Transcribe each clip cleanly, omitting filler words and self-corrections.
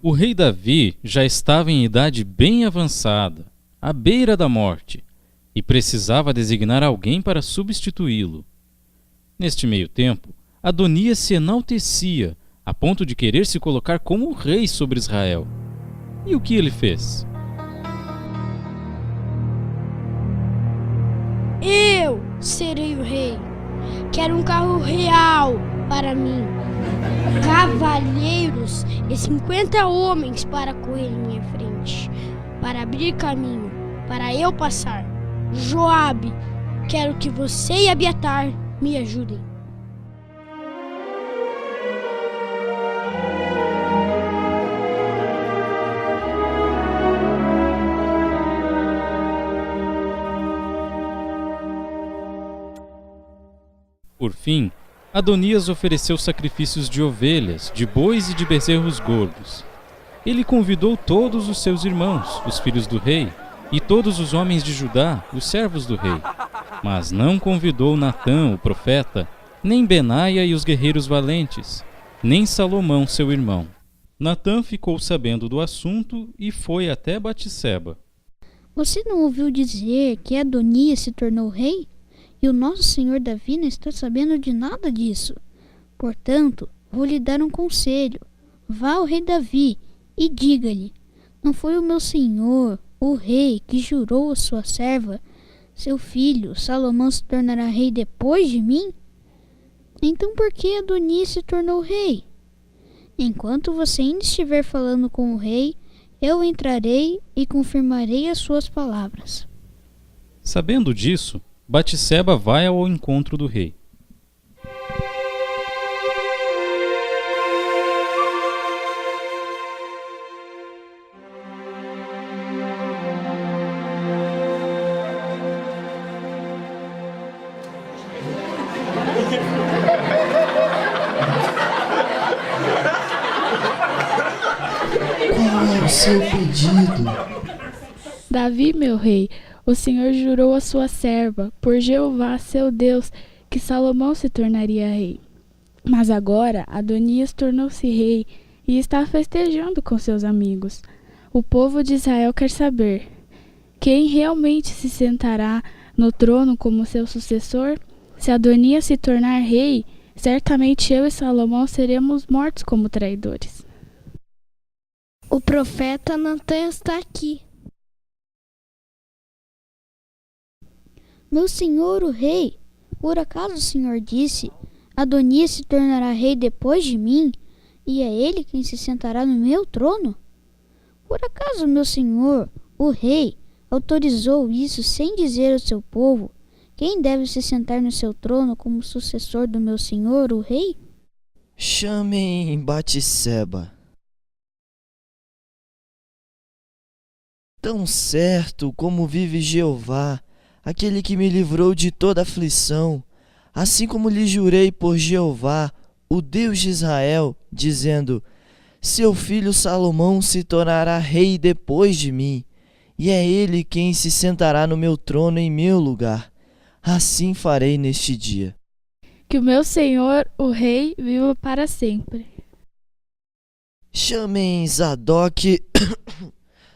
O rei Davi já estava em idade bem avançada, à beira da morte, e precisava designar alguém para substituí-lo. Neste meio tempo, Adonias se enaltecia, a ponto de querer se colocar como rei sobre Israel. E o que ele fez? Eu serei o rei. Quero um carro real para mim, cavalheiros e 50 homens para correr em minha frente, para abrir caminho, para eu passar. Joabe, quero que você e Abiatar me ajudem. Por fim, Adonias ofereceu sacrifícios de ovelhas, de bois e de bezerros gordos. Ele convidou todos os seus irmãos, os filhos do rei, e todos os homens de Judá, os servos do rei. Mas não convidou Natã, o profeta, nem Benaia e os guerreiros valentes, nem Salomão, seu irmão. Natã ficou sabendo do assunto e foi até Batseba. Você não ouviu dizer que Adonias se tornou rei? E o nosso senhor Davi não está sabendo de nada disso. Portanto, vou lhe dar um conselho. Vá ao rei Davi e diga-lhe: não foi o meu senhor, o rei, que jurou a sua serva: seu filho Salomão se tornará rei depois de mim? Então por que Adonias se tornou rei? Enquanto você ainda estiver falando com o rei, eu entrarei e confirmarei as suas palavras. Sabendo disso, Batseba vai ao encontro do rei. Qual é o seu pedido? Davi, meu rei, o Senhor jurou a sua serva, por Jeová, seu Deus, que Salomão se tornaria rei. Mas agora Adonias tornou-se rei e está festejando com seus amigos. O povo de Israel quer saber: quem realmente se sentará no trono como seu sucessor? Se Adonias se tornar rei, certamente eu e Salomão seremos mortos como traidores. O profeta Natã está aqui. Meu senhor, o rei, por acaso o senhor disse: Adonias se tornará rei depois de mim, e é ele quem se sentará no meu trono? Por acaso meu senhor, o rei, autorizou isso sem dizer ao seu povo quem deve se sentar no seu trono como sucessor do meu senhor, o rei? Chamem Batseba. Tão certo como vive Jeová, aquele que me livrou de toda aflição, assim como lhe jurei por Jeová, o Deus de Israel, dizendo: seu filho Salomão se tornará rei depois de mim, e é ele quem se sentará no meu trono em meu lugar. Assim farei neste dia. Que o meu senhor, o rei, viva para sempre. Chamem Zadok,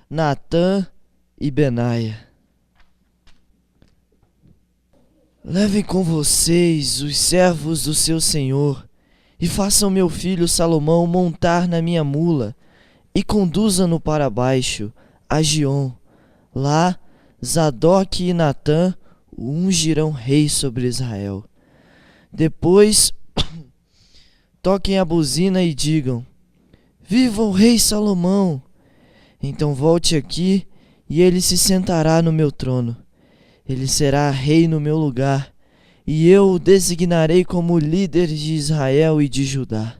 Natã e Benaia. Levem com vocês os servos do seu senhor e façam meu filho Salomão montar na minha mula e conduzam-no para baixo, a Gion. Lá, Zadok e Natã o ungirão rei sobre Israel. Depois, toquem a buzina e digam: viva o rei Salomão! Então volte aqui e ele se sentará no meu trono. Ele será rei no meu lugar, e eu o designarei como líder de Israel e de Judá.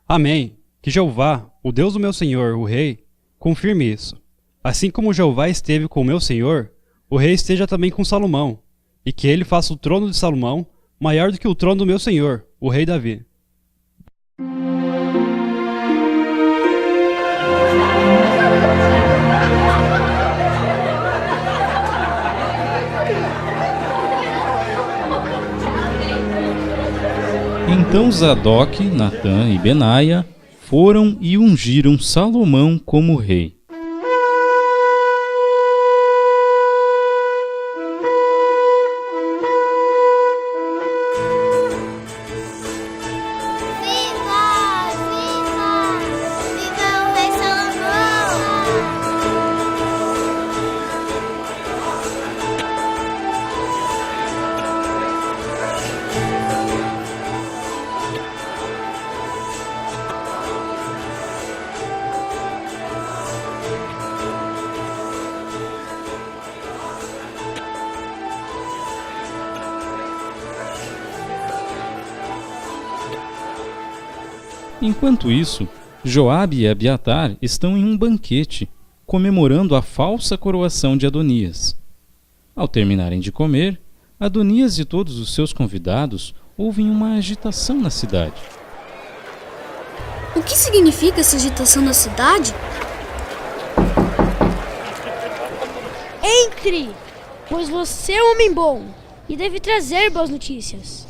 Amém. Que Jeová, o Deus do meu senhor, o rei, confirme isso. Assim como Jeová esteve com o meu senhor, o rei esteja também com Salomão, e que ele faça o trono de Salomão maior do que o trono do meu senhor, o rei Davi. Então Zadok, Natã e Benaia foram e ungiram Salomão como rei. Enquanto isso, Joabe e Abiatar estão em um banquete, comemorando a falsa coroação de Adonias. Ao terminarem de comer, Adonias e todos os seus convidados ouvem uma agitação na cidade. O que significa essa agitação na cidade? Entre, pois você é um homem bom e deve trazer boas notícias.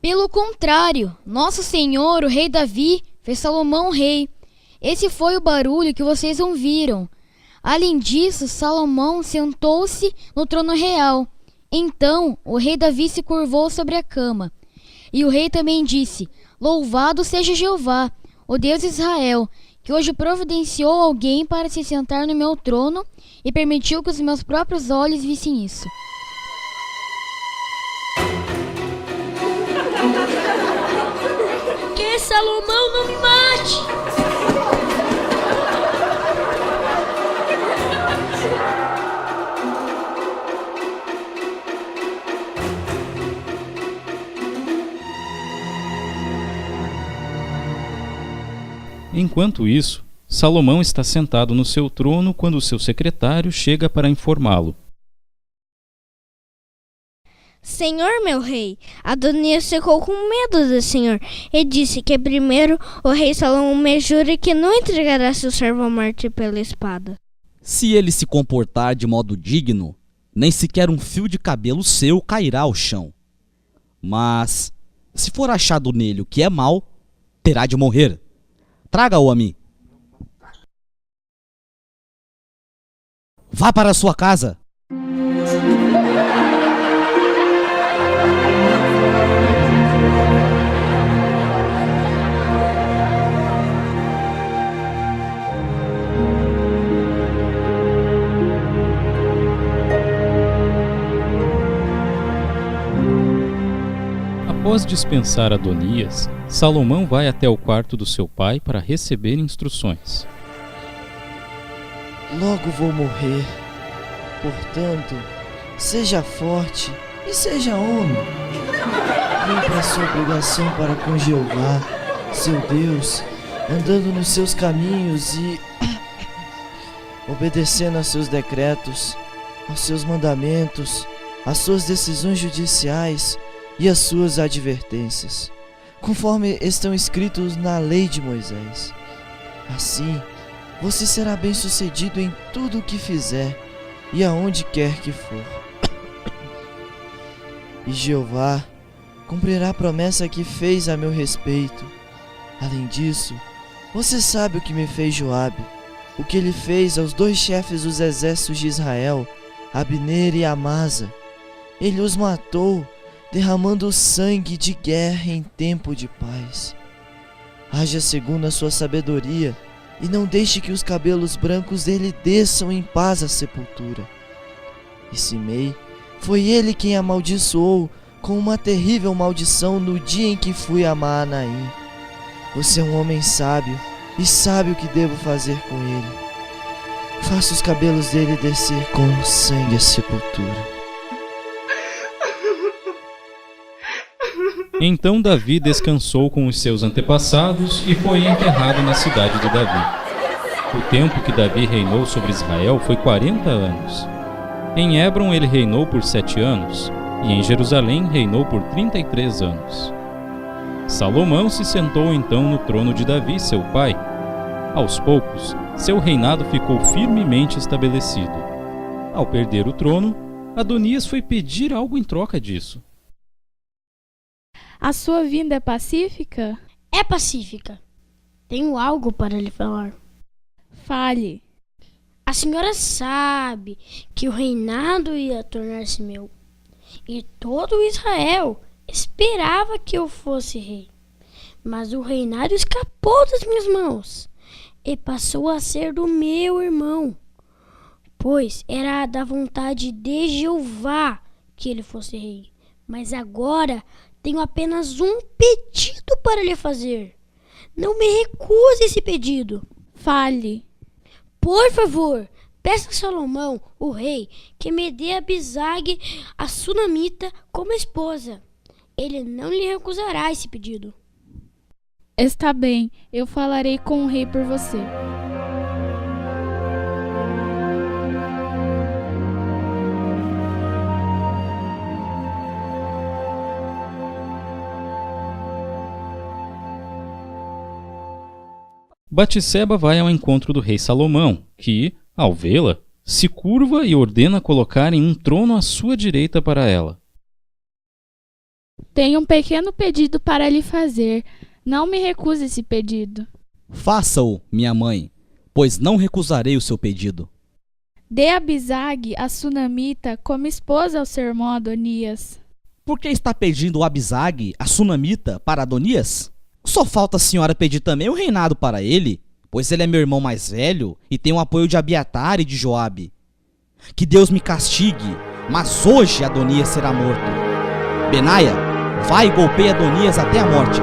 Pelo contrário, nosso senhor, o rei Davi, fez Salomão rei. Esse foi o barulho que vocês ouviram. Além disso, Salomão sentou-se no trono real. Então, o rei Davi se curvou sobre a cama. E o rei também disse: Louvado seja Jeová, o Deus de Israel, que hoje providenciou alguém para se sentar no meu trono e permitiu que os meus próprios olhos vissem isso. Que Salomão não me mate! Enquanto isso, Salomão está sentado no seu trono quando seu secretário chega para informá-lo. Senhor meu rei, Adonias ficou com medo do senhor e disse que primeiro o rei Salomão me jure que não entregará seu servo à morte pela espada. Se ele se comportar de modo digno, nem sequer um fio de cabelo seu cairá ao chão. Mas, se for achado nele o que é mal, terá de morrer. Traga-o a mim. Vá para a sua casa. Após dispensar Adonias, Salomão vai até o quarto do seu pai para receber instruções. Logo vou morrer. Portanto, seja forte e seja homem. Cumpra a sua obrigação para com Jeová, seu Deus, andando nos seus caminhos e obedecendo aos seus decretos, aos seus mandamentos, às suas decisões judiciais e às suas advertências, conforme estão escritos na lei de Moisés. Assim, você será bem-sucedido em tudo o que fizer e aonde quer que for. E Jeová cumprirá a promessa que fez a meu respeito. Além disso, você sabe o que me fez Joabe, o que ele fez aos 2 chefes dos exércitos de Israel, Abner e Amasa. Ele os matou, derramando sangue de guerra em tempo de paz. Haja segundo a sua sabedoria e não deixe que os cabelos brancos dele desçam em paz à sepultura. E Simei, foi ele quem amaldiçoou com uma terrível maldição no dia em que fui a Maanaim. Você é um homem sábio e sabe o que devo fazer com ele. Faça os cabelos dele descer com sangue à sepultura. Então Davi descansou com os seus antepassados e foi enterrado na cidade de Davi. O tempo que Davi reinou sobre Israel foi 40 anos. Em Hebron ele reinou por 7 anos, e em Jerusalém reinou por 33 anos. Salomão se sentou então no trono de Davi, seu pai. Aos poucos, seu reinado ficou firmemente estabelecido. Ao perder o trono, Adonias foi pedir algo em troca disso. A sua vinda é pacífica? É pacífica. Tenho algo para lhe falar. Fale. A senhora sabe que o reinado ia tornar-se meu. E todo Israel esperava que eu fosse rei. Mas o reinado escapou das minhas mãos e passou a ser do meu irmão, pois era da vontade de Jeová que ele fosse rei. Mas agora tenho apenas um pedido para lhe fazer. Não me recuse esse pedido. Fale. Por favor, peça a Salomão, o rei, que me dê Abisag, a sunamita, como esposa. Ele não lhe recusará esse pedido. Está bem, eu falarei com o rei por você. Batseba vai ao encontro do rei Salomão, que, ao vê-la, se curva e ordena colocarem um trono à sua direita para ela. Tenho um pequeno pedido para lhe fazer. Não me recuse esse pedido. Faça-o, minha mãe, pois não recusarei o seu pedido. Dê Abisag, a sunamita, como esposa ao seu irmão Adonias. Por que está pedindo o Abisag, a sunamita, para Adonias? Só falta a senhora pedir também o reinado para ele, pois ele é meu irmão mais velho e tem o apoio de Abiatar e de Joabe. Que Deus me castigue, mas hoje Adonias será morto. Benaia, vai e golpeia Adonias até a morte.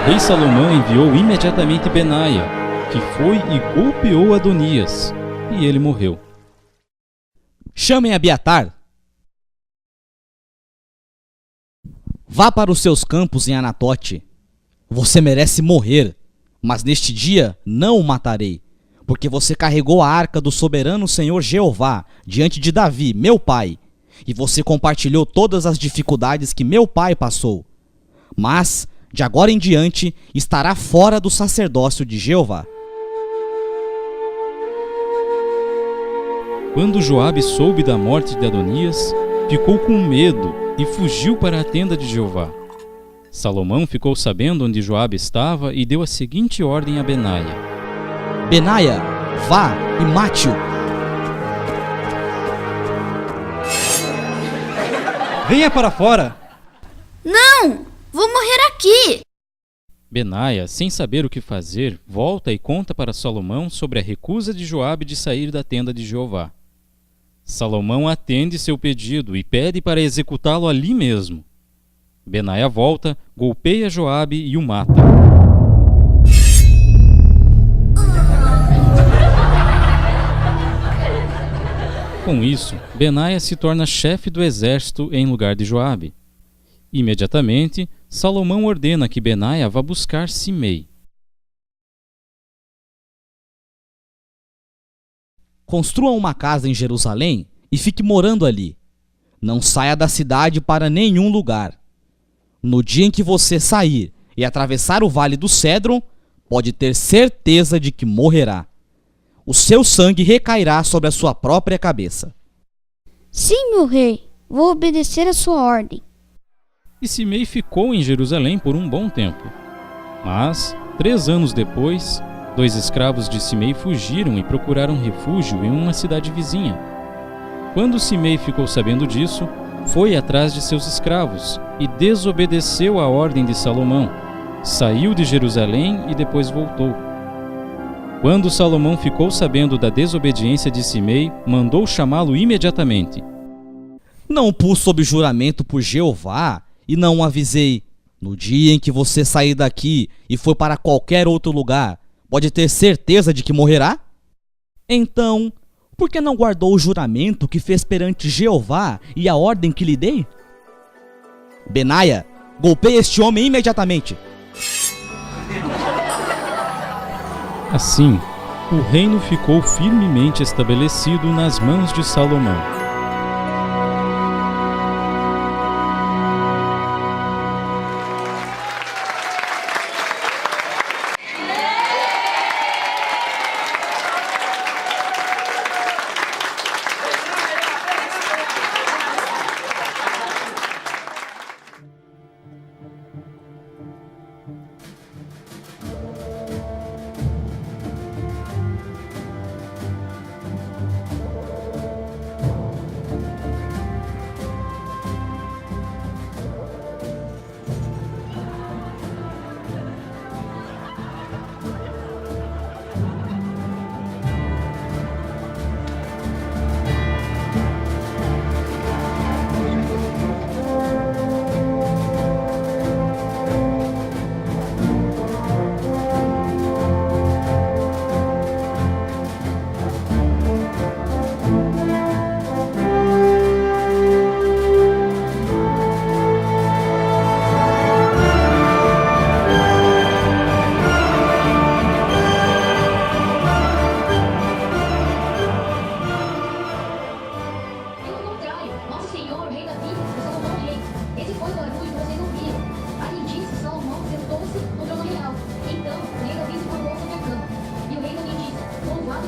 O rei Salomão enviou imediatamente Benaia, que foi e golpeou Adonias, e ele morreu. Chamem Abiatar. Vá para os seus campos em Anatote. Você merece morrer, mas neste dia não o matarei, porque você carregou a arca do soberano Senhor Jeová diante de Davi, meu pai, e você compartilhou todas as dificuldades que meu pai passou. Mas, de agora em diante, estará fora do sacerdócio de Jeová. Quando Joabe soube da morte de Adonias, ficou com medo e fugiu para a tenda de Jeová. Salomão ficou sabendo onde Joabe estava e deu a seguinte ordem a Benaia: Benaia, vá e mate-o. Venha para fora! Não! Vou morrer aqui! Benaia, sem saber o que fazer, volta e conta para Salomão sobre a recusa de Joabe de sair da tenda de Jeová. Salomão atende seu pedido e pede para executá-lo ali mesmo. Benaia volta, golpeia Joabe e o mata. Com isso, Benaia se torna chefe do exército em lugar de Joabe. Imediatamente, Salomão ordena que Benaia vá buscar Simei. Construa uma casa em Jerusalém e fique morando ali. Não saia da cidade para nenhum lugar. No dia em que você sair e atravessar o vale do Cédron, pode ter certeza de que morrerá. O seu sangue recairá sobre a sua própria cabeça. Sim, meu rei, vou obedecer a sua ordem. E Simei ficou em Jerusalém por um bom tempo. Mas, 3 anos depois, 2 escravos de Simei fugiram e procuraram refúgio em uma cidade vizinha. Quando Simei ficou sabendo disso, foi atrás de seus escravos e desobedeceu a ordem de Salomão. Saiu de Jerusalém e depois voltou. Quando Salomão ficou sabendo da desobediência de Simei, mandou chamá-lo imediatamente. Não pus sob juramento por Jeová e não o avisei. No dia em que você sair daqui e for para qualquer outro lugar, pode ter certeza de que morrerá? Então, por que não guardou o juramento que fez perante Jeová e a ordem que lhe dei? Benaia, golpeie este homem imediatamente. Assim, o reino ficou firmemente estabelecido nas mãos de Salomão.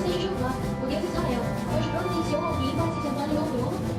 seja Jeová, o Deus de Israel, hoje providenciou alguém para se sentar no meu trono